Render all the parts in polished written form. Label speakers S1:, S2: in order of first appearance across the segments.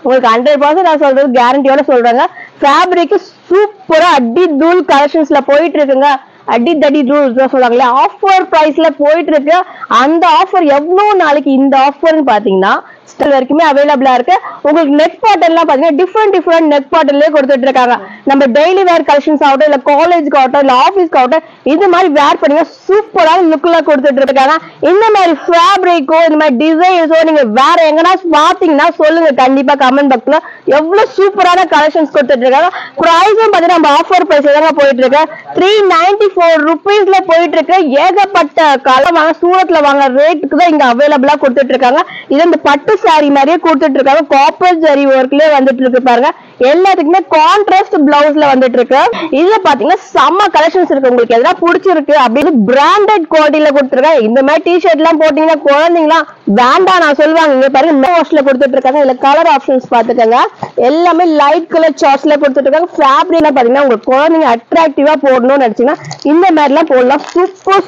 S1: உங்களுக்கு 100% நான் சொல்றது கேரண்டியோட சொல்றாங்க. ஃபேப்ரிக் சூப்பரா அடி தூள் கலெக்ஷன்ஸ்ல போயிட்டு இருக்குங்க. அடி தடி தூள் சொல்றாங்களே ஆஃபர் பிரைஸ்ல போயிட்டு இருக்கு. அந்த ஆஃபர் எவ்வளவு நாளைக்கு இந்த ஆஃபர்னு பாத்தீங்கன்னா ஸ்டில் வரைக்குமே அவைலபிளா இருக்கு. உங்களுக்கு நெக் பாட்டன்லாம் பாத்தீங்கன்னா டிஃப்ரெண்ட் நெக் பாட்டன்லயே கொடுத்துட்டு இருக்காங்க. நம்ம டெய்லி வேர் கலெக்ஷன்ஸ் ஆகட்டும், இல்ல காலேஜ்க்கு ஆகட்டும், இல்ல ஆபீஸ்க்கு ஆகட்டும், இது மாதிரி வேர் பண்ணீங்க சூப்பரான லுக்ல கொடுத்துட்டு இருக்காங்க. இந்த மாதிரி ஃபேப்ரிக்கோ இந்த மாதிரி டிசைன்ஸோ நீங்க வேற எங்கன்னா பாத்தீங்கன்னா சொல்லுங்க கண்டிப்பா கமெண்ட் பாக்ஸ்ல. எவ்வளவு சூப்பரான கலெக்ஷன்ஸ் கொடுத்துட்டு இருக்காங்க. பிரைஸும் பாத்தீங்கன்னா நம்ம ஆஃபர் பிரைஸ் தாங்க போயிட்டு இருக்கு. 394 rupeesல போயிட்டு இருக்கு. ஏகப்பட்ட கலர் வாங்க சூரத்ல வாங்க ரேட்டுக்கு தான் இங்க அவைலபிளா கொடுத்துட்டு இருக்காங்க. இது இந்த பட்டு சாரி மாதிரியே கொடுத்துட்டு இருக்காங்க. காப்பர் ஜரி ஒர்க்லயே வந்துட்டு இருக்கு பாருங்க. எல்லாத்துக்குமே கான்ட்ராஸ்ட் பிளவுஸ்ல வந்துட்டு இருக்கு. இதுல பாத்தீங்கன்னா செம்ம கலெக்ஷன்ஸ் இருக்கு. உங்களுக்கு எதனா பிடிச்சிருக்கு அப்படின்னு பிராண்டட் குவாலிட்டில கொடுத்துருக்காங்க. இந்த மாதிரி டிஷர்ட் எல்லாம் போட்டீங்கன்னா குழந்தைங்களாம் வேண்டாம் நான் சொல்லுவாங்க. இங்க பாருங்க மே வாஷ்ல கொடுத்துட்டு இருக்காங்க. இதுல கலர் ஆப்ஷன்ஸ் பாத்துக்கோங்க. எல்லாமே லைட் கலர் சார்ட்ஸ்ல கொடுத்துட்டு இருக்காங்க. ஃபேப்ரிக் பாத்தீங்கன்னா உங்களுக்கு குழந்தைங்க அட்ராக்டிவா போடணும்னு நினைச்சீங்கன்னா இந்த மாதிரி எல்லாம் போடலாம்.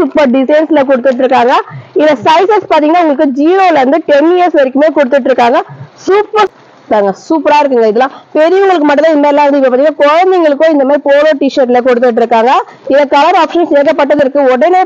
S1: சூப்பர் டிசைன்ஸ்ல கொடுத்துட்டு இருக்காங்க. இதுல சைசஸ் பாத்தீங்கன்னா உங்களுக்கு 0ல இருந்து 10 years வரைக்குமே கொடுத்துட்டு இருக்காங்க. சூப்பரா இருக்குங்க. இதெல்லாம் பெரியவங்களுக்கு மட்டும் தான் இந்த மாதிரி எல்லாம் இருக்கு. பாத்தீங்கன்னா குழந்தைங்களுக்கும் இந்த மாதிரி போலோ டிஷர்ட்ல கொடுத்துட்டு இருக்காங்க. இதுல கலர் ஆப்ஷன்ஸ் ஏகப்பட்டது இருக்கு. உடனே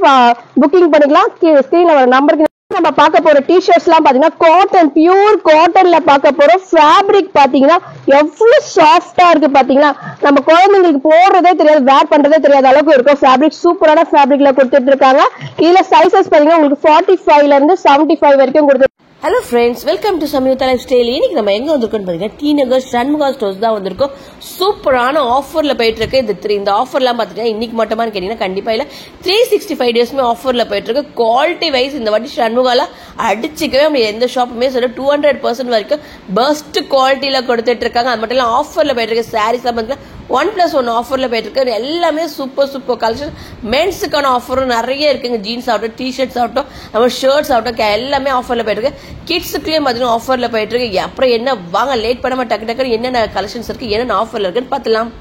S1: புக்கிங் பண்ணிக்கலாம். ஸ்கிரீன்ல வர நம்பருக்கு நம்ம பார்க்க போற டிஷர்ட்ஸ் எல்லாம் பாத்தீங்கன்னா காட்டன், பியூர் காட்டன்ல பார்க்க போறோம். ஃபேப்ரிக் பாத்தீங்கன்னா எவ்வளவு சாஃப்டா இருக்கு பாத்தீங்கன்னா நம்ம குழந்தைங்களுக்கு போடுறதே தெரியாது, வேர் பண்றதே தெரியாத அளவுக்கு இருக்கும். ஃபேப்ரிக் சூப்பரான ஃபேப்ரிக்ல கொடுத்துட்டு இருக்காங்க. இதுல சைசஸ் பாத்தீங்கன்னா உங்களுக்கு 45ல இருந்து 75 வரைக்கும் கொடுத்து.
S2: Hello friends, welcome to Samyuktha life style. இன்னைக்கு நம்ம எங்க வந்திருக்கோம்னு பாத்தீங்கன்னா டி நகர் சண்முகா ஸ்டோர்ஸ் தான் வந்திருக்கோம். சூப்பரான ஆஃபர்ல போயிட்டு இருக்கு. இந்த ஆஃபர்லாம் பாத்தீங்கன்னா இன்னைக்கு மட்டுமான்னு கேட்டீங்கன்னா கண்டிப்பா இல்ல, 365 டேஸ்மே ஆஃபர்ல போயிட்டு இருக்கு. குவாலிட்டி வைஸ் இந்த வாட்டி சண்முகால அடிச்சுக்கவே முடியாது. எந்த ஷாப்புமே சொல்ல 200% வரைக்கும் பெஸ்ட் குவாலிட்டியில கொடுத்துட்டு இருக்காங்க. அது மட்டும் இல்ல ஆஃபர்ல போயிட்டு இருக்கு. சாரீஸ் எல்லாம் 1+1 ஆஃபர்ல போயிட்டு இருக்கு. எல்லாமே சூப்பர் கலெக்ஷன். மென்ஸுக்கான ஆஃபரும் நிறைய இருக்குங்க. ஜீன்ஸ் ஆகட்டும், டிஷர்ட்ஸ் ஆகட்டும், நம்ம ஷர்ட்ஸ் ஆகட்டும், எல்லாமே ஆஃபர்ல போயிட்டு இருக்கு. கிட்ஸுக்குள்ளேயும் பாத்தீங்கன்னா ஆஃபர்ல போயிட்டு இருக்கு. அப்புறம் என்ன வாங்க லேட் பண்ணாம டக்கு என்னென்ன கலெக்ஷன்ஸ் இருக்கு, என்னென்ன ஆஃபர்ல இருக்குன்னு பாத்துலாம்.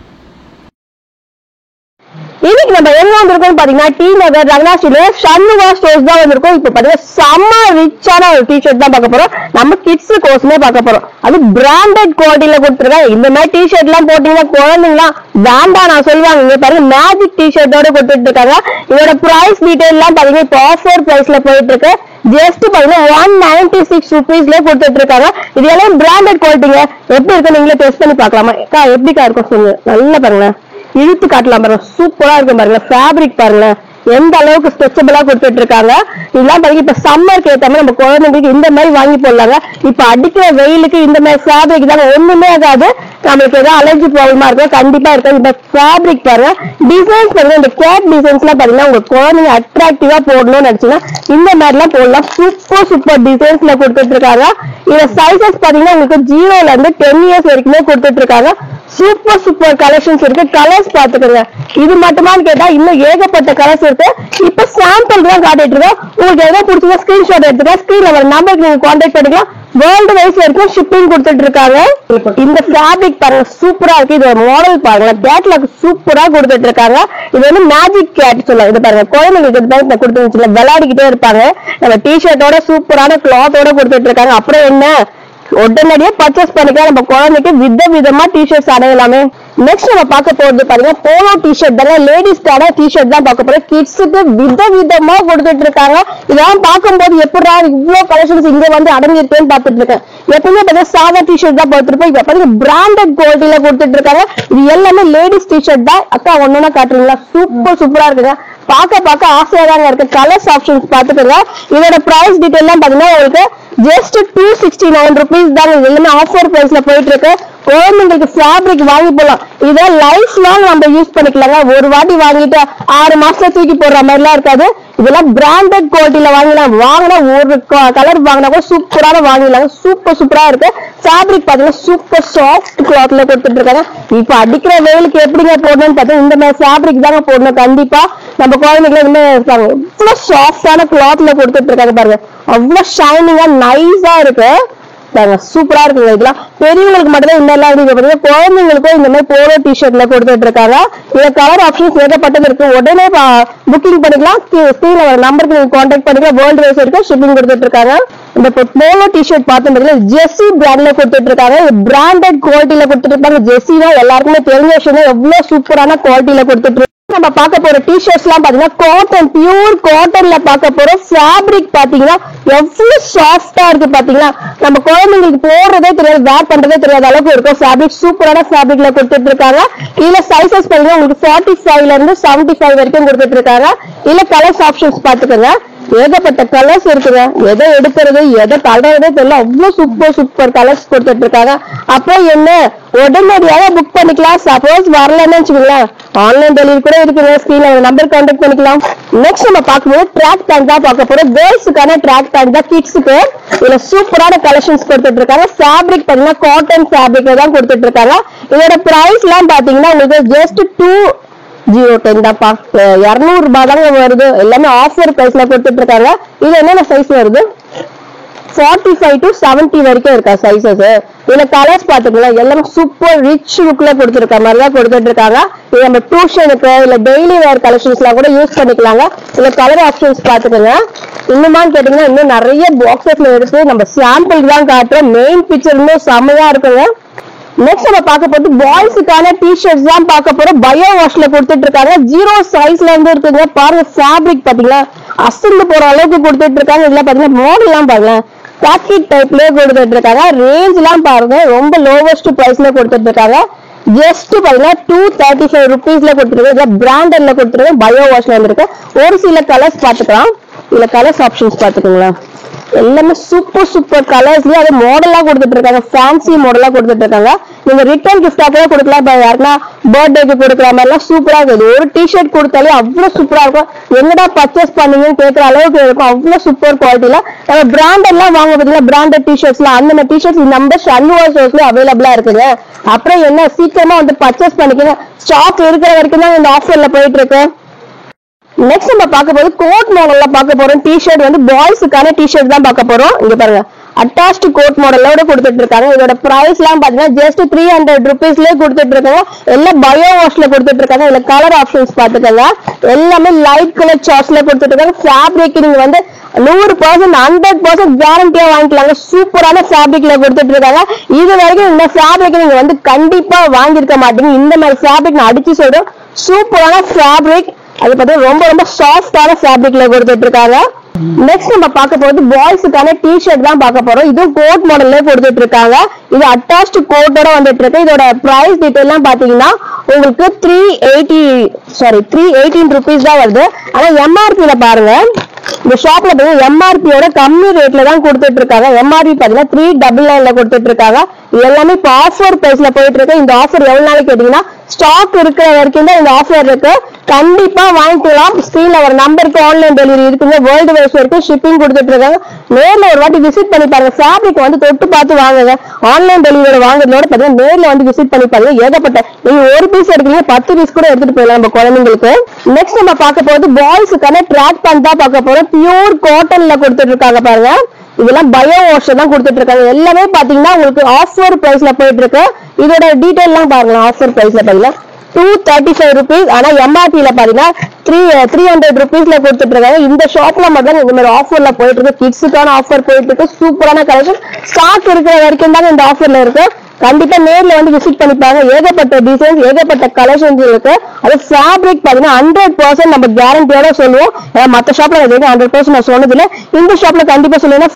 S1: இன்னைக்கு நம்ம எங்க வந்திருக்கோம் பாத்தீங்கன்னா டி நகர் ரங்கநாச்சில சண்முகா ஸ்டோர்ஸ் தான் வந்திருக்கோம். இப்ப பாத்தீங்கன்னா செம்ம ரிச்சான ஒரு டிஷர்ட் தான் பார்க்க போறோம். நம்ம கிட்ஸ் கோர்ஸ்மே பார்க்க போறோம். அது பிராண்டட் குவாலிட்டியில கொடுத்துருக்காங்க. இந்த மாதிரி டிஷர்ட் எல்லாம் போட்டீங்கன்னா குழந்தைங்களாம் வேண்டாம் நான் சொல்லுவாங்க. இங்க பாருங்க மேஜிக் டிஷர்ட்டோட கொடுத்துட்டு இருக்காங்க. இதோட பிரைஸ் டீடைல் எல்லாம் பாத்தீங்கன்னா இப்போ ஆஃபர் பிரைஸ்ல போயிட்டு இருக்கு. ஜஸ்ட் பாத்தீங்கன்னா 196 rupeesல கொடுத்துட்டு இருக்காங்க. இது எல்லாம் பிராண்டட் குவாலிட்டிங்க. எப்படி இருக்கு நீங்களே டெஸ்ட் பண்ணி பாக்கலாமா? எப்படிக்கா இருக்கும் சொல்லுங்க. நல்லா பாருங்க, இழுத்து காட்டலாம் பாருங்க. சூப்பரா இருக்கு பாருங்க. ஃபேப்ரிக் பாருங்க எந்த அளவுக்கு ஸ்ட்ரெச்சபிளா கொடுத்துட்டு இருக்காங்க. இதெல்லாம் பாருங்க இப்ப சம்மருக்கு ஏற்ற மாதிரி நம்ம குழந்தைங்களுக்கு இந்த மாதிரி வாங்கி போடலாங்க. இப்ப அடிக்கிற வெயிலுக்கு இந்த மாதிரி ஃபேப்ரிக் தாங்க ஒண்ணுமே ஆகாது. நம்மளுக்கு ஏதாவது அலர்ஜி ப்ராப்ளமா இருக்கும் கண்டிப்பா இருக்காது. இந்த ஃபேப்ரிக் பாருங்க, டிசைன்ஸ் பாருங்க. இந்த கேட் டிசைன்ஸ் எல்லாம் பாத்தீங்கன்னா உங்க குழந்தைங்க அட்ராக்டிவா போடணும்னு நினைச்சீங்கன்னா இந்த மாதிரி எல்லாம் போடலாம். சூப்பர் டிசைன்ஸ்ல கொடுத்துட்டு இருக்காங்க. இதுல சைசஸ் பாத்தீங்கன்னா உங்களுக்கு 0ல இருந்து 10 years வரைக்குமே கொடுத்துட்டு இருக்காங்க. சூப்பர் கலெக்ஷன்ஸ் இருக்கு. கலர்ஸ் பாத்துக்கோங்க. இது மட்டுமான்னு கேட்டா இன்னும் ஏகப்பட்ட கலர்ஸ் இருக்கு. இப்ப சாம்பிள் தான் காட்டிட்டு இருக்கோம். உங்களுக்கு எதாவது பிடிச்சதா ஸ்கிரீன்ஷாட் எடுத்துக்கலாம். ஸ்கிரீன்ல வர நம்பருக்கு நீங்க கான்டாக்ட் பண்ணிக்கலாம். வேர்ல்டு வைஸ் வரைக்கும் ஷிப்பிங் கொடுத்துட்டு இருக்காங்க. இந்த ஃபேப்ரிக் பாருங்க சூப்பரா இருக்கு. இது மாடல் பாருங்க, கேட்லாக் சூப்பரா கொடுத்துட்டு இருக்காங்க. இது வந்து மேஜிக் கேட் சொல்லலாம். இது பாருங்க குழந்தைங்களுக்கு கொடுத்து விளையாடிக்கிட்டே இருப்பாங்க. நம்ம டிஷர்ட்டோட சூப்பரான கிளாத்தோட கொடுத்துட்டு இருக்காங்க. அப்புறம் என்ன உடனடியே பர்ச்சேஸ் பண்ணிக்கலாம். நம்ம குழந்தைக்கு விதமா டிஷர்ட்ஸ் அடையலாமே. நெக்ஸ்ட் நம்ம பார்க்க போறது பாத்தீங்கன்னா போலோ டிஷர்ட் தாங்க. லேடிஸ்க்கான டிஷர்ட் தான் பார்க்க போறோம். கிட்ஸுக்கு விதமா கொடுத்துட்டு இருக்காங்க. இதெல்லாம் பார்க்கும்போது எப்படா இவ்வளவு கலெக்ஷன்ஸ் இங்க வந்து அடங்கியிருக்கேன்னு பார்த்துட்டு இருக்கேன். எப்பவுமே பாத்தீங்கன்னா சாதா டிஷர்ட் தான் பார்த்துருப்போம். இப்ப பாத்தீங்கன்னா பிராண்டட் குவாலிட்டியில கொடுத்துட்டு இருக்காங்க. இது எல்லாமே லேடிஸ் டிஷர்ட் தான். அக்கா ஒன்னொன்னா காட்டுறீங்களா? சூப்பரா இருக்குங்க. பார்க்க ஆசையா தாங்க இருக்கு. கலர்ஸ் ஆப்ஷன்ஸ் பாத்துக்கோங்க. இதோட பிரைஸ் டீடைல் எல்லாம் பாத்தீங்கன்னா உங்களுக்கு ஜஸ்ட் 269 rupees தான். இது எல்லாமே ஆஃபர் பிரைஸ்ல போயிட்டு இருக்கு. குழந்தைங்களுக்கு ஃபேப்ரிக் வாங்கி போடலாம். இதை லைஃப் லாங் நம்ம யூஸ் பண்ணிக்கலாங்க. ஒரு வாட்டி வாங்கிட்டு 6 மாசத்துல தூக்கி போடுற மாதிரி எல்லாம் இருக்காது. இதெல்லாம் பிராண்டட் குவாலிட்டியில வாங்கலாம். வாங்கினா ஒரு கலர் வாங்கினா கூட சூப்பரான வாங்கிடலாங்க. சூப்பரா இருக்கு. ஃபேப்ரிக் பாத்தீங்கன்னா சூப்பர் சாஃப்ட் கிளாத்ல கொடுத்துட்டு இருக்காங்க. இப்ப அடிக்கிற வெயிலுக்கு எப்படிங்க போடணும்னு பார்த்தா இந்த மாதிரி ஃபேப்ரிக் தாங்க போடணும். கண்டிப்பா நம்ம குழந்தைங்க இந்த மாதிரி இருக்காங்க. இவ்வளவு சாஃப்டான கிளாத்ல கொடுத்துட்டு இருக்காங்க பாருங்க. அவ்வளவு ஷைனிங்கா நைஸா இருக்கு. சூப்பரா இருக்குங்க. இதெல்லாம் பெரியவங்களுக்கு மட்டும் தான் இந்த எல்லாம் பாத்தீங்கன்னா குழந்தைங்களுக்கும் இந்த மாதிரி போலோ டிஷர்ட்ல கொடுத்துட்டு இருக்காங்க. இதுல கலர் ஆப்ஷன்ஸ் ஏகப்பட்டது இருக்கு. உடனே புக்கிங் பண்ணிக்கலாம். ஸ்கிரீன்ல வர நம்பருக்கு நீங்க கான்டாக்ட் பண்ணிக்கலாம். வேர்ல்டு வைஸ் வரைக்கும் ஷிப்பிங் கொடுத்துட்டு இருக்காங்க. இந்த போலோ டிஷர்ட் பார்த்தீங்கன்னா ஜெர்சி பிராண்ட்ல கொடுத்துட்டு இருக்காங்க. பிராண்டட் குவாலிட்டியில கொடுத்துட்டு இருக்காங்க. ஜெர்சினா எல்லாருக்குமே தெரிஞ்ச விஷயம், எவ்வளவு சூப்பரான குவாலிட்டியில கொடுத்துட்டு நம்ம பார்க்க போற டிஷர்ட்ஸ் எல்லாம் பாத்தீங்கன்னா காட்டன், பியூர் காட்டன்ல பார்க்க போற ஃபேப்ரிக் பாத்தீங்கன்னா எவ்வளவு சாஃப்டா இருக்கு பாத்தீங்கன்னா. நம்ம குழந்தைங்களுக்கு போடுறதே தெரியாது, வேர் பண்றதே தெரியாத அளவுக்கு இருக்கும். ஃபேப்ரிக் சூப்பரான ஃபேப்ரிக்ல கொடுத்துட்டு இருக்காங்க. இதுல சைசஸ் பாத்தீங்கன்னா உங்களுக்கு 45ல இருந்து 75 வரைக்கும் கொடுத்துட்டு இருக்காங்க. இல்ல கலர்ஸ் ஆப்ஷன்ஸ் பாத்துக்கோங்க. ஏகப்பட்ட கலர்ஸ் இருக்குங்க. எதை எடுக்கிறது எதை கலர்றதே தெரியல, அவ்வளவு சூப்பர் கலர்ஸ் கொடுத்துட்டு இருக்காங்க. அப்புறம் என்ன உடனடியாக புக் பண்ணிக்கலாம். சப்போஸ் வரலன்னு வச்சுக்கோங்களேன், ஆன்லைன் டெலிவரி கூட இருக்குங்க. ஸ்கிரீன்ல நம்பர் கான்டாக்ட் பண்ணிக்கலாம். நெக்ஸ்ட் நம்ம பார்க்கும்போது ட்ராக் பேண்ட் தான் பார்க்க போறோம். கேர்ள்ஸுக்கான ட்ராக் பேண்ட் தான், கிட்ஸுக்கு. இதுல சூப்பரான கலெக்ஷன்ஸ் கொடுத்துட்டு இருக்காங்க. ஃபேப்ரிக் பாத்தீங்கன்னா காட்டன் ஃபேப்ரிக்ல தான் கொடுத்துட்டு இருக்காங்க. இதோட பிரைஸ் எல்லாம் பாத்தீங்கன்னா உங்களுக்கு ஜஸ்ட் 210 தான்ப்பா. 200 ரூபாய் தாங்க வருது. எல்லாமே ஆஃபர் பிரைஸ்ல கொடுத்துட்டு இருக்காங்க. இது என்னென்ன சைஸ் வருது? 45 to 70 வரைக்கும் இருக்கா சைசஸ். இதுல கலர்ஸ் பாத்துக்கலாம். எல்லாமே சூப்பர் ரிச் லுக்ல கொடுத்துருக்க மாதிரி தான் கொடுத்துட்டு இருக்காங்க. இது நம்ம டியூஷனுக்கு இல்ல டெய்லி வேர் கலெக்ஷன்ஸ் எல்லாம் கூட யூஸ் பண்ணிக்கலாங்க. இதுல கலர் ஆப்ஷன்ஸ் பாத்துக்கோங்க. இன்னுமான்னு கேட்டீங்கன்னா இன்னும் நிறைய பாக்ஸஸ்ல இருக்கு. நம்ம சாம்பிள் தான் காட்டுறோம். மெயின் பிக்சர் இன்னும் செமையா இருக்குங்க. நெக்ஸ்ட் நம்ம பார்க்க போறது பாய்ஸுக்கான டிஷர்ட்ஸ் தான் பார்க்க போறோம். பயோ வாஷ்ல கொடுத்துட்டு இருக்காங்க. 0 சைஸ்ல இருந்து இருக்குங்க. பாருங்க ஃபேப்ரிக் பாத்தீங்களா, அசந்து போற அளவுக்கு கொடுத்துட்டு இருக்காங்க. இதுல பாத்தீங்கன்னா மாடல் எல்லாம் பாருங்க, பாக்கெட் டைப்லயே கொடுத்துட்டு இருக்காங்க. ரேஞ்ச் எல்லாம் பாருங்க, ரொம்ப லோவஸ்ட் பிரைஸ்ல கொடுத்துட்டு இருக்காங்க. ஜஸ்ட் பாத்தீங்கன்னா 235 ருபீஸ்ல கொடுத்துருக்காங்க. பிராண்டட்ல கொடுத்துருக்காங்க. பயோ வாஷ்ல இருக்கு. ஒரு சில கலர்ஸ் பாத்துக்கலாம். இதுல கலர்ஸ் ஆப்ஷன்ஸ் பாத்துக்கோங்களா, எல்லாமே சூப்பர் கலர்ஸ்லயே அது மாடலா கொடுத்துட்டு இருக்காங்க. ஃபேன்சி மாடலா கொடுத்துட்டு இருக்காங்க. நீங்க ரிட்டர்ன் கிஃப்டா கூட கொடுக்கலாம். இப்ப யாருன்னா பர்த்டேக்கு கொடுக்குற மாதிரி எல்லாம் சூப்பரா இருக்குது. ஒரு டிஷர்ட் கொடுத்தாலே அவ்வளவு சூப்பரா இருக்கும். எங்கடா பர்ச்சேஸ் பண்ணீங்கன்னு கேட்கிற அளவுக்கு இருக்கும். அவ்வளவு சூப்பர் குவாலிட்டியில நம்ம பிராண்ட் எல்லாம் வாங்க பார்த்தீங்கன்னா பிராண்டட் டிஷர்ட்ஸ்லாம் அந்த மாதிரி டிஷர்ட்ஸ் நம்ம ஷன்னுவா ஸ்டோர்ஸ்ல அவைலபிளா இருக்குங்க. அப்புறம் என்ன சீக்கிரமா வந்து பர்ச்சேஸ் பண்ணிக்கோங்க. ஸ்டாக் இருக்கிற வரைக்கும் தான் இந்த ஆஃபர்ல போயிட்டு இருக்கு. நெக்ஸ்ட் நம்ம பார்க்க போது கோட் மாடல்ல பார்க்க போறோம். டிஷர்ட் வந்து பாய்ஸுக்கான டிஷர்ட் தான் பார்க்க போறோம். இங்க பாருங்க, அட்டாச்ட் கோட் மாடலோட கொடுத்துட்டு இருக்காங்க. இதோட பிரைஸ் எல்லாம் பாத்தீங்கன்னா ஜஸ்ட் 300 ருபீஸ்லயே கொடுத்துட்டு இருக்காங்க. எல்லாம் பயோ வாஷ்ல கொடுத்துட்டு இருக்காங்க. இதுல கலர் ஆப்ஷன்ஸ் பாத்துக்கோங்க. எல்லாமே லைட் கலர் சார்ட்ஸ்ல கொடுத்துட்டு இருக்காங்க. ஃபேப்ரிக் நீங்க வந்து 100% 100% கேரண்டியா வாங்கிக்கலாங்க. சூப்பரான ஃபேப்ரிக்ல கொடுத்துட்டு இருக்காங்க. இது வரைக்கும் இந்த ஃபேப்ரிக் நீங்க வந்து கண்டிப்பா வாங்கியிருக்க மாட்டீங்க. இந்த மாதிரி ஃபேப்ரிக் நான் அடிச்சு சொல்றேன். சூப்பரான ஃபேப்ரிக். அது பார்த்தீங்கன்னா ரொம்ப சாஃப்டான ஃபேப்ரிக்ல கொடுத்துட்டு இருக்காங்க. நெக்ஸ்ட் நம்ம பார்க்க போறது பாய்ஸுக்கான டிஷர்ட் தான் பார்க்க போறோம். இதுவும் கோட் மாடல்ல கொடுத்துட்டு இருக்காங்க. இது அட்டாச்ட் கோட்டோட வந்துட்டு இருக்கு. இதோட பிரைஸ் டீடைல் எல்லாம் பாத்தீங்கன்னா உங்களுக்கு 318 ருபீஸ் தான் வருது. ஆனா எம்ஆர்பில பாருங்க, இந்த ஷாப்ல பாத்தீங்கன்னா எம்ஆர்பியோட கம்மி ரேட்ல தான் கொடுத்துட்டு இருக்காங்க. எம்ஆர்பி பாத்தீங்கன்னா 399ல கொடுத்துட்டு இருக்காங்க. இது எல்லாமே இப்போ ஆஃபர் பிரைஸ்ல போயிட்டு இருக்கு. இந்த ஆஃபர் எவ்வளவு நாளைக்கு கேட்டீங்கன்னா ஸ்டாக் இருக்கிற வரைக்கும் தான் இந்த ஆஃபர் இருக்கு. கண்டிப்பா வாங்கிக்கலாம். ஸ்கிரீன்ல ஒரு நம்பருக்கு ஆன்லைன் டெலிவரி இருக்குங்க. வேர்ல்டு வைஸ் வரைக்கும் ஷிப்பிங் கொடுத்துட்டு இருக்காங்க. நேர்ல ஒரு வாட்டி விசிட் பண்ணி பாருங்க. ஃபேப்ரிக் வந்து தொட்டு பார்த்து வாங்குங்க. ஆன்லைன் டெலிவரி வாங்குறதோட பாத்தீங்கன்னா நேர்ல வந்து விசிட் பண்ணி பாருங்க. ஏகப்பட்ட நீங்க ஒரு பீஸ் எடுக்கிறீங்க 10 பீஸ் கூட எடுத்துட்டு போயிடலாம் நம்ம குழந்தைங்களுக்கு. நெக்ஸ்ட் நம்ம பார்க்க போறது பாய்ஸுக்கான ட்ராக் பேண்ட் தான் பார்க்க போறோம். பியூர் காட்டன்ல கொடுத்துட்டு இருக்காங்க பாருங்க. இதெல்லாம் பயோ வாஷ் தான் கொடுத்துட்டு இருக்காங்க. எல்லாமே பாத்தீங்கன்னா உங்களுக்கு ஆஃபர் பிரைஸ்ல போயிட்டு இருக்கு. இதோட டீடைல் எல்லாம் பாருங்க. ஆஃபர் பிரைஸ்ல பாத்தீங்கன்னா 235 ருபீஸ். ஆனா எம்ஆர்பில பாத்தீங்கன்னா 300 ருபீஸ்ல கொடுத்துட்டு இருக்காங்க. இந்த ஷாப்ல மட்டும் இந்த மாதிரி ஆஃபர்ல போயிட்டு இருக்கு. கிட்ஸுக்கான ஆஃபர் போயிட்டு இருக்கு. சூப்பரான கலெக்ஷன். ஸ்டாக் இருக்கிற வரைக்கும் தாங்க இந்த ஆஃபர்ல இருக்கு. கண்டிப்பா நேர்ல வந்து விசிட் பண்ணிப்பாங்க. ஏகப்பட்ட டிசைன்ஸ், ஏகப்பட்ட கலெக்ஷன்ஸ் இருக்கு. அது ஃபேப்ரிக் பாத்தீங்கன்னா 100% நம்ம கேரண்டியோட சொல்லுவோம். மத்த ஷாப்ல 100% நான் சொன்னது இல்ல. இந்த ஷாப்ல கண்டிப்பா சொல்லுவேன்.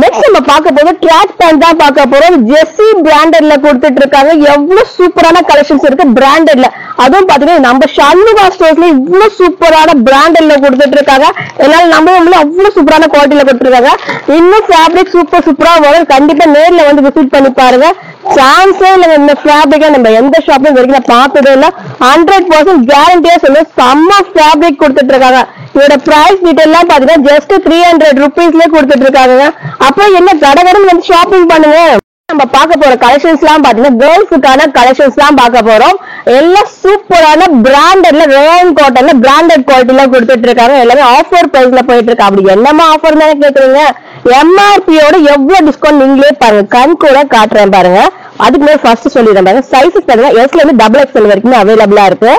S1: நெக்ஸ்ட் நம்ம பார்க்க போது ட்ராக் பேண்ட் தான் பார்க்க போறோம். ஜெர்சி பிராண்டட்ல கொடுத்துட்டு இருக்காங்க. எவ்வளவு சூப்பரான கலெக்ஷன்ஸ் இருக்கு பிராண்டட்ல. அதுவும் பாத்தீங்கன்னா நம்ம ஷன்னுவா ஸ்டோர்ஸ்ல இவ்வளவு சூப்பரான பிராண்டட்ல கொடுத்துட்டு இருக்காங்க. என்னால நம்பவே முடியல, அவ்வளவு சூப்பரான குவாலிட்டியில கொடுத்துருக்காங்க. இன்னும் ஃபேப்ரிக் சூப்பரா வரும். கண்டிப்பா நேர்ல வந்து விசிட் பண்ணி பாருங்க. சான்ஸே இல்ல. இந்த ஃபேப்ரிக்கா நம்ம எந்த ஷாப்லயும் வரைக்கும் நான் பார்த்ததே இல்ல. 100% கேரண்டியா சொல்லி செம்ம ஃபேப்ரிக் கொடுத்துட்டு இருக்காங்க. இதோட பிரைஸ் டீடைல் எல்லாம் பாத்தீங்கன்னா ஜஸ்ட் 300 ருபீஸ்ல கொடுத்துட்டு இருக்காங்க. அப்புறம் என்ன கடகடன் வந்து ஷாப்பிங் பண்ணுங்க. நம்ம பார்க்க போற கலெக்ஷன்ஸ் எல்லாம் பாத்தீங்கன்னா கேர்ள்ஸுக்கான கலெக்ஷன்ஸ் எல்லாம் பார்க்க போறோம். எல்லாம் சூப்பரான பிராண்டட்ல ரேயான் காட்டன்ல பிராண்டட் குவாலிட்டில கொடுத்துட்டு இருக்காங்க. எல்லாமே ஆஃபர் பிரைஸ்ல போயிட்டு இருக்கு. அப்படி என்னமா ஆஃபர் தானே கேக்குறீங்க? எம்ஆர்பியோட எவ்வளவு டிஸ்கவுண்ட் நீங்களே பாருங்க, கண் கூட காட்டுறேன் பாருங்க. அதுக்கு மேல ஃபர்ஸ்ட் சொல்லிடுறேன் பாருங்க. சைஸஸ் பாருங்க, எஸ்ல இருந்து XXL வரைக்கும் அவைலபிளா இருக்கு.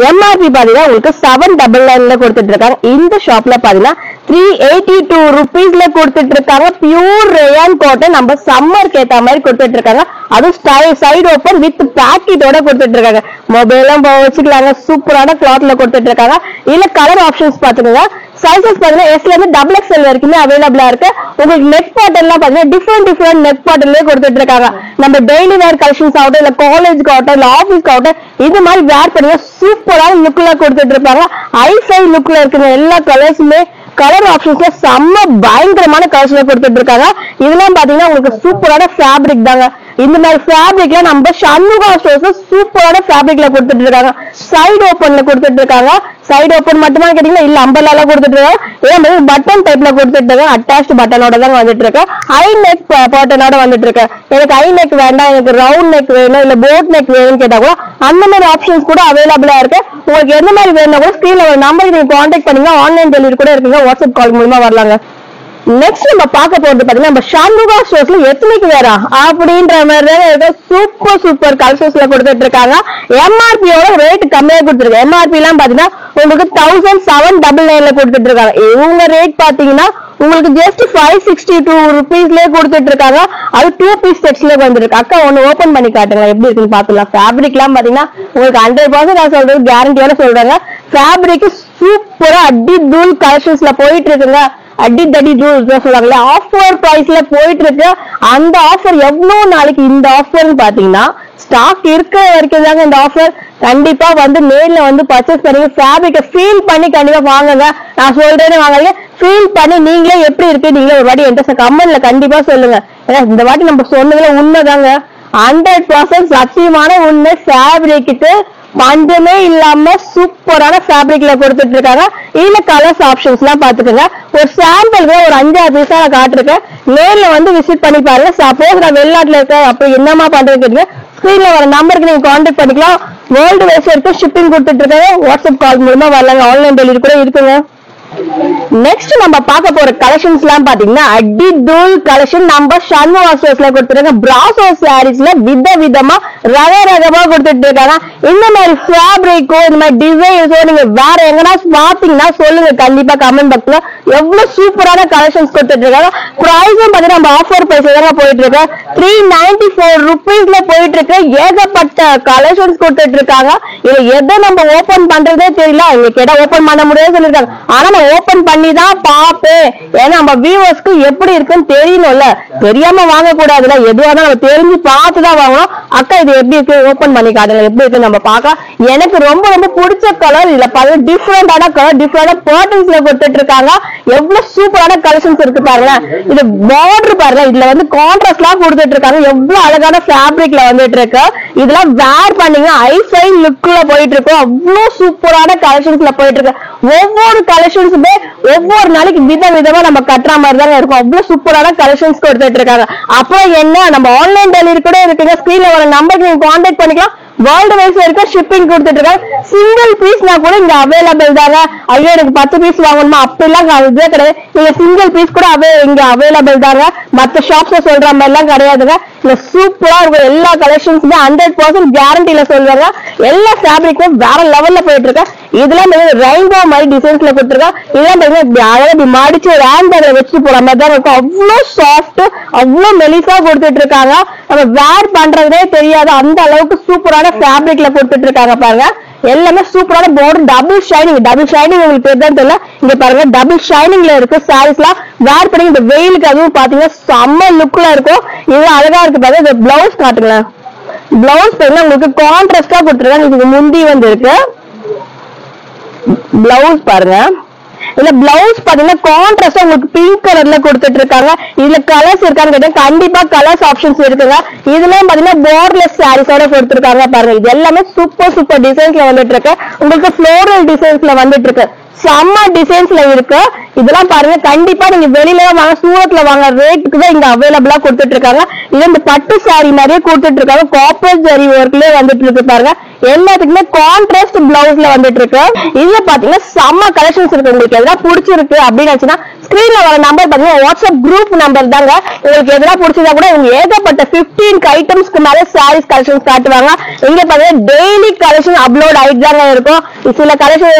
S1: எம்ஆர்பி பாத்தீங்கன்னா உங்களுக்கு 799 கொடுத்துட்டு இருக்காங்க. இந்த ஷாப்ல பாத்தீங்கன்னா 382 rupeesல கொடுத்துட்டு இருக்காங்க. பியூர் ரேயான் காட்டன் நம்ம சம்மருக்கு ஏத்த மாதிரி கொடுத்துட்டு இருக்காங்க. அது சைடு ஓப்பன் வித் பாக்கெட்டோட கொடுத்துட்டு இருக்காங்க. மொபைலும் வச்சுக்கலாங்க. சூப்பரான கிளாத்ல கொடுத்துட்டு இருக்காங்க. இல்ல கலர் ஆப்ஷன்ஸ் பாத்துக்கோங்க. சைஸஸ் பாத்தீங்கன்னா எஸ்ல இருந்து XXL வரைக்குமே அவைலபிளா இருக்கு. உங்களுக்கு நெக் பாட்டன் எல்லாம் பாத்தீங்கன்னா டிஃபரெண்ட் நெக் பாட்டன்லயே கொடுத்துட்டு இருக்காங்க. நம்ம டெய்லி வேர் கலெக்ஷன்ஸ் ஆகட்டும், இல்ல காலேஜ் ஆகட்டும், இல்ல ஆபீஸ்க்கு ஆகட்டும், இது மாதிரி வேர் பண்ணி சூப்பரான லுக்ல கொடுத்துட்டு இருப்பாங்க. ஐஃபை லுக்ல இருக்குங்க. எல்லா கலர்ஸுமே கலர் ஆப்ஷன்ஸ்ல செம்ம பயங்கரமான கலர்ஸ்ல கொடுத்துட்டு இருக்காங்க. இதெல்லாம் பாத்தீங்கன்னா உங்களுக்கு சூப்பரான ஃபேப்ரிக் தாங்க. இந்த மாதிரி ஃபேப்ரிக்ல நம்ம சண்முகா ஸ்டோர்ஸ் சூப்பரான ஃபேப்ரிக்ல கொடுத்துட்டு இருக்காங்க. சைடு ஓப்பன்ல கொடுத்துட்டு இருக்காங்க. சைடு ஓப்பன் மட்டுமா கேட்டீங்கன்னா இல்ல அம்பர்லால கொடுத்துட்டு இருக்காங்க. இதே மாதிரி பட்டன் டைப்ல கொடுத்துட்டு இருக்காங்க. அட்டாச்ட் பட்டனோட தான் வந்துட்டு இருக்கு. ஹை நெக் பாட்டனோட வந்துட்டு இருக்கு. எனக்கு ஹை நெக் வேண்டாம், எனக்கு ரவுண்ட் நெக் வேணும், இல்ல போட் நெக் வேணும்னு கேட்டா கூட அந்த மாதிரி ஆப்ஷன்ஸ் கூட அவைலபிளா இருக்கு. உங்களுக்கு எந்த மாதிரி வேணும் கூட ஸ்கிரீன்ல ஒரு நம்பருக்கு நீங்க கான்டாக்ட் பண்ணீங்க. ஆன்லைன் டெலிவரி கூட இருக்குங்க. வாட்ஸ்அப் கால் மூலமா வரலாங்க. நெக்ஸ்ட் நம்ம பார்க்க போறது பாத்தீங்கன்னா நம்ம சண்முகா ஸ்டோர்ஸ்ல எத்தனைக்கு வேற அப்படின்ற மாதிரி சூப்பர் கலெக்ஷன்ஸ்ல கொடுத்துட்டு இருக்காங்க. எம்ஆர்பியோட ரேட் கம்மியா கொடுத்துருக்காங்க. எம்ஆர்பி எல்லாம் பாத்தீங்கன்னா உங்களுக்கு 1799ல கொடுத்துட்டு இருக்காங்க. இவங்க ரேட் பாத்தீங்கன்னா உங்களுக்கு ஜஸ்ட் 562 rupeesலயே கொடுத்துட்டு இருக்காங்க. அது 2 பீஸ் செட்ஸ்ல வந்துருக்கு. அக்கா ஒன்னு ஓபன் பண்ணி காட்டுங்க, எப்படி இருக்குன்னு பாத்துக்கலாம். ஃபேப்ரிக் எல்லாம் பாத்தீங்கன்னா உங்களுக்கு 100% நான் சொல்றது கேரண்டியோட சொல்றாங்க. ஃபேப்ரிக் சூப்பரா அடி தூள் கலெக்ஷன்ஸ்ல போயிட்டு இருக்குங்க. அடி தடி சொல்றாங்கல்ல, ஆஃபர் பிரைஸ்ல போயிட்டு இருக்கு. அந்த ஆஃபர் எவ்வளவு நாளைக்கு இந்த ஆஃபர்னு பாத்தீங்கன்னா ஸ்டாக் இருக்கிற வரைக்கும் தாங்க இந்த ஆஃபர். கண்டிப்பா வந்து நேர்ல வந்து பர்ச்சேஸ் பண்ணி ஃபேப்ரிக்க ஃபீல் பண்ணி கண்டிப்பா வாங்குங்க. நான் சொல்றேன்னு வாங்க, ஃபீல் பண்ணி நீங்களே எப்படி இருக்கு நீங்களே ஒரு வாட்டி என்கிட்ட கமெண்ட்ல கண்டிப்பா சொல்லுங்க. ஏன்னா இந்த வாட்டி நம்ம சொன்னதுல உண்மைதாங்க, 100% சத்தியமான உண்மை. ஃபேப்ரிக்கு பஞ்சமே இல்லாம சூப்பரான ஃபேப்ரிக்ல கொடுத்துட்டு இருக்காங்க. இதுல கலர்ஸ் ஆப்ஷன்ஸ் எல்லாம் பாத்துக்கோங்க. ஒரு சாம்பிளுக்கு ஒரு 5-6 பீஸா நான் காட்டிருக்கேன். நேர்ல வந்து விசிட் பண்ணி பாருங்க. சப்போஸ் நான் வெளிநாட்டுல இருக்கேன் அப்படி என்னமா பண்றது கேட்டீங்க, ஸ்கிரீன்ல வர நம்பருக்கு நீங்க கான்டாக்ட் பண்ணிக்கலாம். வேர்ல்டு வைஸ் வரைக்கும் ஷிப்பிங் கொடுத்துட்டு இருக்காங்க. வாட்ஸ்அப் கால் மூலமா வரலாங்க. ஆன்லைன் டெலிவரி கூட இருக்குங்க. நெக்ஸ்ட் நம்ம பார்க்க போற கலெக்ஷன்ஸ் எல்லாம் பாத்தீங்கன்னா அடி தூள் கலெக்ஷன் நம்ம சண்முகா ஸ்டோர்ஸ்ல கொடுத்துருக்காங்க. பிராசோ சாரீஸ்ல விதமா ரகமா கொடுத்துட்டு இருக்காங்க. இந்த மாதிரி ஃபேப்ரிக்கோ இந்த மாதிரி டிசைன்ஸோ நீங்க வேற எங்கன்னா பாத்தீங்கன்னா சொல்லுங்க கண்டிப்பா கமெண்ட் பாக்ஸ்ல. எவ்வளவு சூப்பரான கலெக்ஷன்ஸ் கொடுத்துட்டு இருக்காங்க. பிரைஸும் பாத்தீங்கன்னா நம்ம ஆஃபர் பிரைஸ்ல தான் போயிட்டு இருக்கு. 394 rupeesல போயிட்டு இருக்கு. ஏகப்பட்ட கலெக்ஷன்ஸ் கொடுத்துட்டு இருக்காங்க. இது எதை நம்ம ஓபன் பண்றதே தெரியல. இங்க கேட்டா ஓபன் பண்ண முடியாது சொல்லிருக்காங்க. ஆனா நான் ஓபன் பண்ணி தான் பாப்பேன். ஏன்னா நம்ம வியூவர்ஸ்க்கு எப்படி இருக்குன்னு தெரியணும்ல, தெரியாம வாங்க கூடாதுல. எதுவாக நம்ம தெரிஞ்சு பார்த்துதான் வாங்கணும். அக்கா இது எப்படி இருக்கு ஓபன் பண்ணி காட்டுங்க, எப்படி இருக்கு நம்ம பார்க்கலாம். எனக்கு ரொம்ப பிடிச்ச கலர் இதுல பாருங்க. டிஃப்ரெண்டான கலர் டிஃப்ரெண்டான பேட்டர்ன்ஸ்ல கொடுத்துட்டு இருக்காங்க. எவ்வளவு சூப்பரான கலெக்ஷன்ஸ் இருக்கு பாருங்க. இது பார்டர் பாருங்க, இதுல வந்து கான்ட்ராஸ்ட் எல்லாம் கொடுத்துட்டு இருக்காங்க. எவ்வளவு அழகான ஃபேப்ரிக்ல வந்துட்டு இருக்கு. இதெல்லாம் வேர் பண்ணீங்க ஐஃபை லுக்ல போயிட்டு இருக்கும். அவ்வளவு சூப்பரான கலெக்ஷன்ஸ்ல போயிட்டு இருக்கு. ஒவ்வொரு கலெக்ஷன்ஸுமே ஒவ்வொரு நாளைக்கு விதமா நம்ம கட்டுற மாதிரி தான் இருக்கும். அவ்வளவு சூப்பரான கலெக்ஷன்ஸ் கொடுத்துட்டு இருக்காங்க. அப்புறம் என்ன, நம்ம ஆன்லைன் டெலிவரி கூட இருக்குங்க. ஸ்கிரீன்ல வர நம்பருக்கு நீங்க கான்டாக்ட் பண்ணிக்கலாம். வேர்ல்டு வைஸ் வரைக்கும் ஷிப்பிங் கொடுத்துட்டு இருக்காங்க. சிங்கிள் பீஸ்னா கூட இங்க அவைலபிள் தாங்க. ஐயோ எனக்கு 10 பீஸ் வாங்கணுமா அப்படிலாம் இதுவே கிடையாது. நீங்க சிங்கிள் பீஸ் கூட இங்க அவைலபிள் தாங்க. மத்த ஷாப்ஸ்ல சொல்ற மாதிரி எல்லாம் கிடையாதுங்க. இங்க சூப்பரா இருக்கும். எல்லா கலெக்ஷன்ஸுமே 100% கேரண்டில சொல்றாங்க. எல்லா ஃபேப்ரிக்கும் வேற லெவல்ல போயிட்டு இருக்கு. இதெல்லாம் ரெயின்போ மாதிரி டிசைன்ஸ்ல கொடுத்துருக்கா. இதெல்லாம் மாடிச்சு ஒரு ஹேண்ட் பேக்ல வச்சு போற மாதிரி தான் இருக்கும். அவ்வளவு சாஃப்ட் அவ்வளவு மெலிசா கொடுத்துட்டு இருக்காங்க. நம்ம வேர் பண்றதே தெரியாது அந்த அளவுக்கு சூப்பரான ஃபேப்ரிக்ல கொடுத்துட்டு இருக்காங்க பாருங்க. எல்லாமே சூப்பரான பார்டர், டபுள் ஷைனிங் உங்களுக்கு தெரியுதான்னு தெரியல. இங்க பாருங்க டபுள் ஷைனிங்ல இருக்கு. சாரீஸ் எல்லாம் வேர் பண்ணி இந்த வெயிலுக்கு அதுவும் பாத்தீங்கன்னா செம்ம லுக்ல இருக்கும். இதெல்லாம் அழகா இருக்கு பாருங்க. இந்த பிளவுஸ் காட்டுங்களேன். பிளவுஸ் பாருங்க உங்களுக்கு கான்ட்ராஸ்டா கொடுத்துருக்காங்க. இதுக்கு முந்தி வந்து இருக்கு. பிளவுஸ் பாருங்க இல்ல பிளவுஸ் பாத்தீங்கன்னா கான்ட்ராஸ்டா உங்களுக்கு பிங்க் கலர்ல கொடுத்துட்டு இருக்காங்க. இதுல கலர்ஸ் இருக்கான்னு கேட்டா கண்டிப்பா கலர்ஸ் ஆப்ஷன்ஸ் இருக்குங்க. இதுலயும் பாத்தீங்கன்னா பார்டர்லெஸ் சாரீஸோட கொடுத்துருக்காங்க பாருங்க. இது எல்லாமே சூப்பர் டிசைன்ஸ்ல வந்துட்டு இருக்கு. உங்களுக்கு ஃப்ளோரல் டிசைன்ஸ்ல வந்துட்டு இருக்கு. செம்ம டிசைன்ஸ்ல இருக்கு. இதெல்லாம் பாருங்க கண்டிப்பா நீங்க வெளியில வாங்க, சூரத்ல வாங்க ரேட்டுக்கு தான் இங்க அவைலபிளா கொடுத்துட்டு இருக்காங்க. இது இந்த பட்டு சாரி மாதிரியே கொடுத்துட்டு இருக்காங்க. காப்பர் ஜரி ஒர்க்லயே வந்துட்டு இருக்கு பாருங்க. எல்லாத்துக்குமே கான்ட்ராஸ்ட் பிளவுஸ்ல வந்துட்டு இருக்கு. இதுல பாத்தீங்கன்னா செம்ம கலெக்ஷன்ஸ் இருக்கு. உங்களுக்கு எதனா பிடிச்சிருக்கு அப்படின்னு நினைச்சுன்னா ஸ்கிரீன்ல வர நம்பர் பாத்தீங்கன்னா வாட்ஸ்அப் குரூப் நம்பர் தாங்க. உங்களுக்கு எதனா பிடிச்சதா கூட இவங்க ஏகப்பட்ட 15 ஐட்டம்ஸ்க்கு மேல சாரீஸ் கலெக்ஷன்ஸ் காட்டுவாங்க. இங்க பாத்தீங்கன்னா டெய்லி கலெக்ஷன் அப்லோட் ஆயிட்டு தாங்க இருக்கும். சில கலெக்ஷன்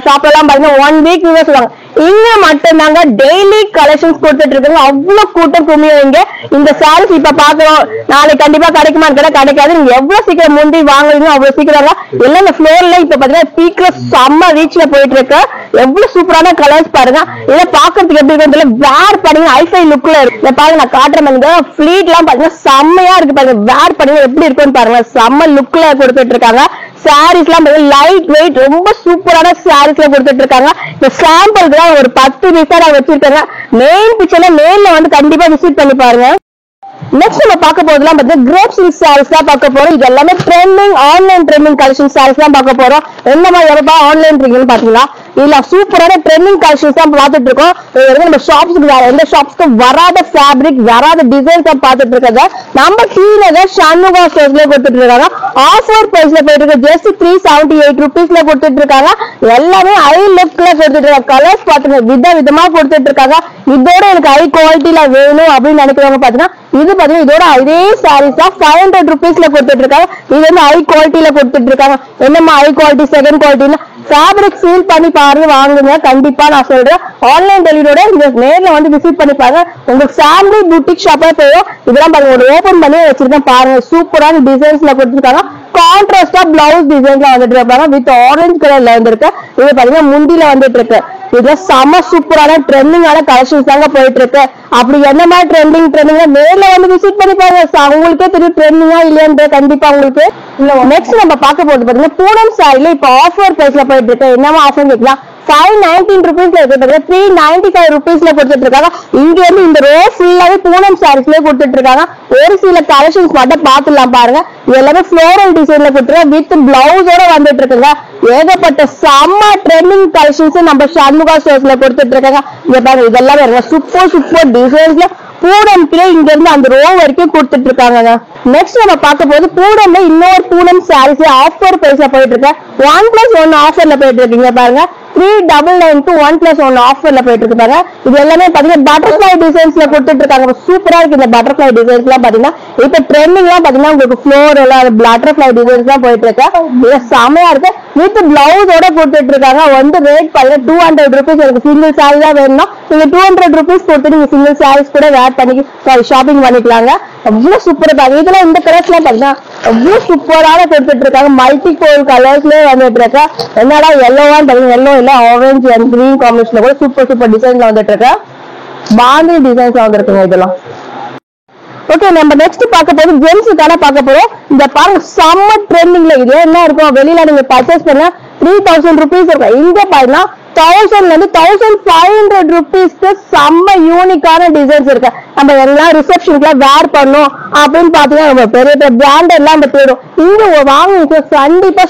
S1: ஷாப்ல எல்லாம் பாத்தீங்கன்னா 1 வீக் சொல்லுவாங்க. இங்க மட்டும் தாங்க டெய்லி கலெக்ஷன்ஸ் கொடுத்துட்டு இருக்காங்க. அவ்வளவு கூட்டம் குமியும் இங்க. இந்த சாரீஸ் இப்ப பாக்குறோம், நாளைக்கு கண்டிப்பா கிடைக்குமான்னு கேட்டா கிடைக்காது. நீங்க எவ்வளவு சீக்கிரம் முந்தி வாங்குறீங்க அவ்வளவு சீக்கிரம் எல்லாம் இந்த ஃப்ளோர்ல இப்ப பாத்தீங்கன்னா பீக்ல செம்ம ரீச்ல போயிட்டு இருக்கு. எவ்வளவு சூப்பரான கலர்ஸ் பாருங்க. இதை பாக்குறதுக்கு எப்படி இருக்கு, வேர் பண்ணீங்க ஐஃபை லுக்ல இருக்கு. இதை பாருங்க நான் காட்டுறேன் பாருங்க. ஃபிளீட் எல்லாம் பாத்தீங்கன்னா செம்மையா இருக்கு பாருங்க. வேர் பண்ணீங்க எப்படி இருக்குன்னு பாருங்க. செம்ம லுக்ல கொடுத்துட்டு இருக்காங்க. சாரீஸ் எல்லாம் லைட் வெயிட் ரொம்ப சூப்பரான சாரீஸ்ல கொடுத்துட்டு இருக்காங்க. இந்த சாம்பிளுக்கு தான் ஒரு 10 பீஸா நான் வச்சிருக்கேன். மெயின் பிக்சர்ல நேர்ல வந்து கண்டிப்பா விசிட் பண்ணி பாருங்க. நெக்ஸ்ட் நம்ம பார்க்க போறதுலாம் பாத்தீங்கன்னா கிரேப் சில்க் சாரீஸ் தான் பார்க்க போறோம். இது எல்லாமே trending online trending collection saris தான் பார்க்க போறோம். என்ன மாதிரி எவ்வளவு ஆன்லைன் ட்ரெண்டிங் பாத்தீங்களா, இதுல சூப்பரான ட்ரெண்டிங் கலெக்ஷன்ஸ் தான் பார்த்துட்டு இருக்கோம். நம்ம ஷாப்ஸ்க்கு வேற எந்த ஷாப்ஸ்க்கும் வராத ஃபேப்ரிக் வராத டிசைன்ஸ் தான் பார்த்துட்டு இருக்கிறத நம்ம கீழே சண்முகா ஸ்டோர்ஸ்ல கொடுத்துட்டு இருக்காங்க. ஆஃபர் பிரைஸ்ல போயிட்டு இருக்கு. ஜஸ்ட் 378 ருபீஸ்ல கொடுத்துட்டு இருக்காங்க. எல்லாமே ஹை லுக்ல கொடுத்துட்டு இருக்காங்க. கலர்ஸ் பாத்துங்க விதமா கொடுத்துட்டு இருக்காங்க. இதோட எனக்கு ஹை குவாலிட்டியில வேணும் அப்படின்னு நினைக்கிறவங்க பாத்தீங்கன்னா இது பாத்தீங்கன்னா இதோட இதே சாரீஸ் தான் 500 ருபீஸ்ல கொடுத்துட்டு இருக்காங்க. இது வந்து ஹை குவாலிட்டியில கொடுத்துட்டு இருக்காங்க. என்னமா ஹை குவாலிட்டி செகண்ட் குவாலிட்டின்னு ஃபேப்ரிக் ஃபீல் பண்ணி பாருங்க, வாங்குங்க. கண்டிப்பா நான் சொல்றேன் ஆன்லைன் டெலிவரியோட இந்த நேர்ல வந்து விசிட் பண்ணி பாருங்க. உங்களுக்கு ஃபேமிலி பூட்டிக் ஷாப்பா போயும் இதெல்லாம் பாருங்க. ஒரு ஓபன் பண்ணி வச்சிருக்கேன் பாருங்க. சூப்பரான டிசைன்ஸ்ல கொடுத்துருக்காங்க. கான்ட்ராஸ்டா பிளவுஸ் டிசைன்ல வந்துட்டு இருப்பாங்க. வித் ஆரஞ்சு கலர்ல வந்துருக்கு. இது பாத்தீங்கன்னா முந்தில வந்துட்டு இருக்கு. இதுல செம சூப்பரான ட்ரெண்டிங்கான கலெக்ஷன்ஸ் தாங்க போயிட்டு இருக்கு. அப்படி என்ன மாதிரி ட்ரெண்டிங் நேர்ல வந்து விசிட் பண்ணி பாருங்க. உங்களுக்கே தெரியும் ட்ரெண்டிங்கா இல்லையான்னு கண்டிப்பா உங்களுக்கு. நெக்ஸ்ட் நம்ம பார்க்க போறது பாத்தீங்கன்னா பூனம் சாரில இப்ப ஆஃபர் பிரைஸ்ல போயிட்டு இருக்கு. என்னமா ஆஃபர் கேட்கலாம், 519 ருபீஸ்ல இருக்கு. 395 ருபீஸ்ல கொடுத்துட்டு இருக்காங்க. இங்க வந்து இந்த ரோ ஃபுல்லாவே பூனம் சாரீஸ்லயே கொடுத்துட்டு இருக்காங்க. ஒரு சில கலெக்ஷன்ஸ் மட்டும் பாத்துலாம் பாருங்க. எல்லாமே ஃப்ளோரல் டிசைன்ல கொடுத்துருக்காங்க. வித் பிளவுஸோட வந்துட்டு இருக்குங்க. ஏகப்பட்ட செம்ம ட்ரெண்டிங் கலெக்ஷன்ஸ் நம்ம சண்முகா ஸ்டோர்ஸ்ல கொடுத்துட்டு இருக்காங்க. இங்க பாருங்க இதெல்லாம் சூப்பர் டிசைன்ஸ்ல பூனம்ல இங்க இருந்து அந்த ரோ வரைக்கும் கொடுத்துட்டு இருக்காங்க. நெக்ஸ்ட் நம்ம பார்க்க போது பூனம்ல இன்னொரு பூனம் சாரீஸ் ஆஃபர் பிரைஸ்ல போயிட்டு இருக்கு. 1+1 ஆஃபர்ல போயிட்டு இருக்கீங்க பாருங்க. 399 1+1 ஆஃபர்ல போயிட்டு இருக்கு பாருங்க. இது எல்லாமே பாத்தீங்கன்னா பட்டர்ஃபிளை டிசைன்ஸ்ல கொடுத்துட்டு இருக்காங்க. சூப்பரா இருக்கு இந்த பட்டர்ஃபிளை டிசைன்ஸ் எல்லாம் பாத்தீங்கன்னா. இப்ப ட்ரெண்டிங் எல்லாம் பாத்தீங்கன்னா உங்களுக்கு ஃப்ளோர் எல்லாம் பட்டர்ஃபிளை டிசைன்ஸ் தான் போயிட்டு இருக்கு. இது செமையா இருக்கு. வித் பிளவுஸோட கொடுத்துட்டு இருக்காங்க. வந்து ரேட் பாத்தீங்கன்னா 200 ருபீஸ். எனக்கு சிங்கிள் சாரி தான் வேணும்னா நீங்க 200 ருபீஸ் கொடுத்து நீங்க சிங்கிள் சாரீஸ் கூட வேர் பண்ணி ஷாப்பிங் பண்ணிக்கலாங்க. அவ்வளவு சூப்பரா இருக்கு. இதுல இந்த கலர்ஸ் எல்லாம் பாத்தீங்கன்னா அவ்வளவு சூப்பரான கொடுத்துட்டு இருக்காங்க. மல்டி கோல் கலர்ஸ்லயே வந்துட்டு இருக்கு. என்னடா எல்லோவான்னு பாத்தீங்கன்னா எல்லோ இல்ல ஆரஞ்சு அண்ட் கிரீன் காம்பினேஷன்ல கூட சூப்பர் டிசைன்ல வந்துட்டு இருக்கு. பாந்தி டிசைன்ஸ் வந்துருக்குங்க இதெல்லாம். ஓகே, நம்ம நெக்ஸ்ட் பார்க்க போது ஜென்ஸுக்கான பார்க்க போறோம். இந்த பாருங்க செம்ம ட்ரெண்டிங்ல இது என்ன இருக்கும், வெளியில நீங்க பர்ச்சேஸ் பண்ணா 3000 ருபீஸ் இருக்கும். இங்க பாத்தீங்கன்னா 1000 ல இருந்து 1500 ருபீஸ்க்கு செம்ம யூனிக்கான டிசைன்ஸ் இருக்கு. நம்ம எல்லாம் ரிசப்ஷனுக்கு வேர் பண்ணும் அப்படின்னு பாத்தீங்கன்னா பெரிய பிராண்ட் எல்லாம் நம்ம தேடும். இங்க வாங்க கண்டிப்பா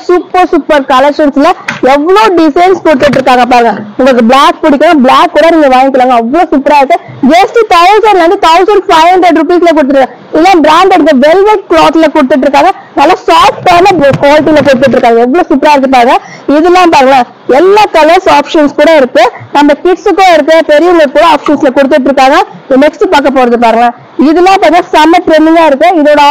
S1: சூப்பர் கலெக்ஷன்ஸ்ல எவ்வளவு டிசைன்ஸ் கொடுத்துட்டு இருக்காங்க பாருங்க. உங்களுக்கு பிளாக் பிடிக்கும், பிளாக் கூட நீங்க வாங்கிக்கலாங்க. அவ்வளவு சூப்பரா இருக்கு. ஜஸ்ட் 1000 ல இருந்து 1500 ருபீஸ்ல கொடுத்துருக்காங்க. இதெல்லாம் பிராண்டட் வெல்வெட் கிளாத்ல கொடுத்துட்டு இருக்காங்க. நல்லா சாஃப்டான குவாலிட்டியில கொடுத்துட்டு இருக்காங்க. எவ்வளவு சூப்பரா இருக்கு பாருங்க. இதெல்லாம் பாருங்க எல்லா கலர்ஸ் ஆப்ஷன்ஸ் கூட இருக்கு. நம்ம கிட்ஸுக்கும் இருக்கு, பெரியவங்களுக்கு கூட ஆப்ஷன்ஸ்ல கொடுத்துட்டு இருக்காங்க. நெக்ஸ்ட் பார்க்க போறது பாருங்க. இதெல்லாம் பாத்தீங்கன்னா செம்ம ட்ரெண்டிங்கா இருக்கு. இதோட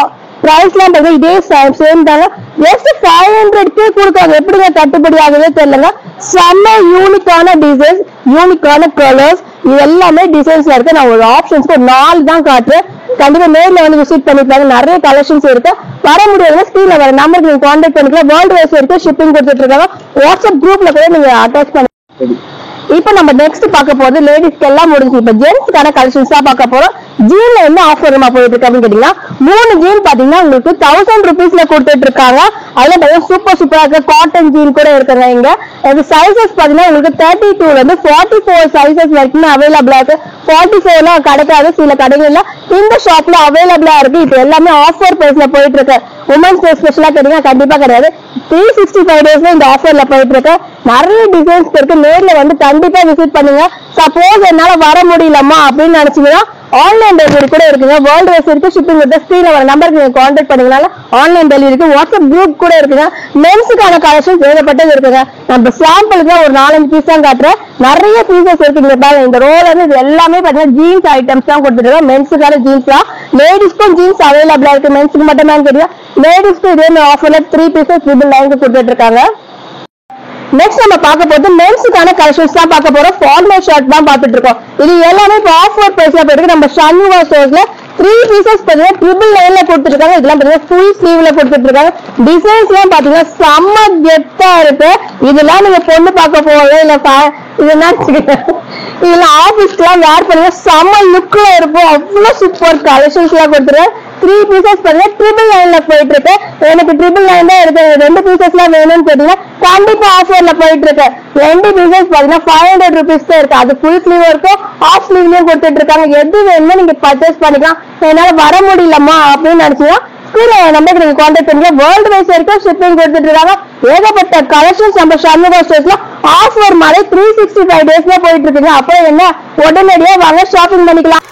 S1: பிரைஸ் எல்லாம் பாத்தீங்கன்னா இதே சேம் தாங்க. ஜஸ்ட் 500 கொடுக்காங்க. எப்படிங்க கட்டுப்படி ஆகுதே தெரியலங்க. செம்ம யூனிக்கான டிசைன்ஸ், யூனிக்கான கலர்ஸ், இது எல்லாமே டிசைன்ஸ்ல இருக்கு. நான் ஒரு ஆப்ஷன்ஸ்க்கு 4 தான் காட்டுறேன். கண்டிப்பா நேர்ல வந்து விசிட் பண்ணிக்கலாம். நிறைய கலெக்ஷன்ஸ் இருக்கு. வர முடியாதுன்னா ஸ்கிரீன்ல வர நம்பருக்கு நீங்க கான்டாக்ட் பண்ணிக்கலாம். வேர்ல்டு வைஸ் வரைக்கும் ஷிப்பிங் கொடுத்துட்டு இருக்காங்க. வாட்ஸ்அப் குரூப்ல கூட நீங்க அட்டாச் பண்ணி. இப்ப நம்ம நெக்ஸ்ட் பார்க்க போறது லேடிஸ்க்கு எல்லாம் முடிஞ்சு. இப்ப ஜென்ஸ்க்கான கலெக்ஷன்ஸ் தான் பார்க்க போறோம். ஜீன்ல என்ன ஆஃபர் போயிட்டு இருக்கு அப்படின்னு கேட்டீங்கன்னா 3 ஜீன் பாத்தீங்கன்னா உங்களுக்கு 1000 ருபீஸ்ல கொடுத்துட்டு இருக்காங்க. அதுல பாத்தீங்கன்னா சூப்பரா இருக்கு. காட்டன் ஜீன் கூட இருக்குங்க. இங்க அது சைசஸ் பாத்தீங்கன்னா உங்களுக்கு 32 ல இருந்து 44 சைசஸ் வரைக்கும் அவைலபிளா இருக்கு. 44 கிடைக்காது சில கடைகள்ல, இந்த ஷாப்ல அவைலபிளா இருக்கு. இப்ப எல்லாமே ஆஃபர் பிரைஸ்ல போயிட்டு இருக்கு. உமன்ஸ் டே ஸ்பெஷலா கேட்டீங்கன்னா கண்டிப்பா கிடையாது. 365 டேஸ்ல இந்த ஆஃபர்ல போயிட்டு இருக்கு. நிறைய டிசைன்ஸ் இருக்கு. நேர்ல வந்து கண்டிப்பா விசிட் பண்ணுங்க. சப்போஸ் என்னால வர முடியலமா அப்படின்னு நினைச்சீங்கன்னா ஆன்லைன் டெலிவரி கூட இருக்குங்க. வேர்ல்டு வைஸ் இருக்கு. ஷிப்பிங் வித் ஸ்கிரீன்ல வர நம்பருக்கு நீங்க கான்டாக்ட் பண்ணீங்கனால ஆன்லைன் டெலிவரி இருக்கு. வாட்ஸ்அப் குரூப் கூட இருக்குங்க. மென்ஸுக்கான கலெக்ஷன்ஸ் ஏகப்பட்டது இருக்குங்க. நம்ம சாம்பிளுக்கு ஒரு 4-5 பீஸ் தான் காட்டுறேன். நிறைய பீசஸ் இருக்குங்க. பாருங்க இந்த ரோல இருந்து இது எல்லாமே பாத்தீங்கன்னா ஜீன்ஸ் ஐட்டம்ஸ் தான் கொடுத்துருக்கோம். மென்ஸுக்கான ஜீன்ஸ் தான். லேடிஸ்க்கும் ஜீன்ஸ் அவைலபிளா இருக்கு. மென்ஸுக்கு மட்டுமே தெரியும். லேடிஸ்க்கு இதே ஆஃபர்ல 3 பீசஸ் 999 கொடுத்துட்டு இருக்காங்க. நெக்ஸ்ட் நம்ம பார்க்க போறது மென்ஸுக்கான கலெக்ஷன்ஸ் தான் பார்க்க போறோம். ஃபார்மல் ஷர்ட் தான் பார்த்துட்டு இருக்கோம். இது எல்லாமே இப்போ ஆஃபர் பிரைஸ்ல போயிருக்கு. நம்ம சண்முகா ஸ்டோர்ஸ்ல 3 பீசஸ் பாத்தீங்கன்னா 999 கொடுத்துருக்காங்க. இதெல்லாம் பாத்தீங்கன்னா ஃபுல் ஸ்லீவ்ல கொடுத்துட்டு இருக்காங்க. டிசைன்ஸ் எல்லாம் பாத்தீங்கன்னா செம்ம கெத்தா இருக்கு. இதெல்லாம் நீங்க பொண்ணு பார்க்க போவீங்க இல்ல இதுல ஆபீஸ்க்குலாம் வேர் பண்ணுங்க, செம்ம லுக்ல இருக்கும். அவ்வளவு சூப்பர் கலெக்ஷன்ஸ் எல்லாம் கொடுத்துருக்கேன். 3 பீசஸ் பாத்தீங்கன்னா 999 போயிட்டு இருக்கு. எனக்கு 999 தான் இருக்கு. 2 பீசஸ் எல்லாம் வேணும்னு கேட்டீங்கன்னா கண்டிப்பா ஆஃபர்ல போயிட்டு இருக்கு. 2 பீசஸ் பாத்தீங்கன்னா 500 rupees தான் இருக்கு. அது ஃபுல் ஸ்லீவ் இருக்கும், ஆஃப் ஸ்லீவ்லயும் கொடுத்துட்டு இருக்காங்க. எது வேணுமோ நீங்க பர்ச்சேஸ் பண்ணிக்கலாம். என்னால வர முடியலமா அப்படின்னு நினைச்சீங்கன்னா ஸ்கிரீன்ல நம்பருக்கு நீங்க கான்டாக்ட் பண்ணுங்க. வேர்ல்டு வைஸ் வரைக்கும் ஷிப்பிங் கொடுத்துட்டு இருக்காங்க. ஏகப்பட்ட கலெக்ஷன்ஸ் நம்ம சண்முகா ஸ்டோர்ஸ்ல ஆஃபர் மாதிரி 365 டேஸ்ல போயிட்டு இருக்குங்க. அப்போ என்ன உடனடியா வாங்க ஷாப்பிங் பண்ணிக்கலாம்.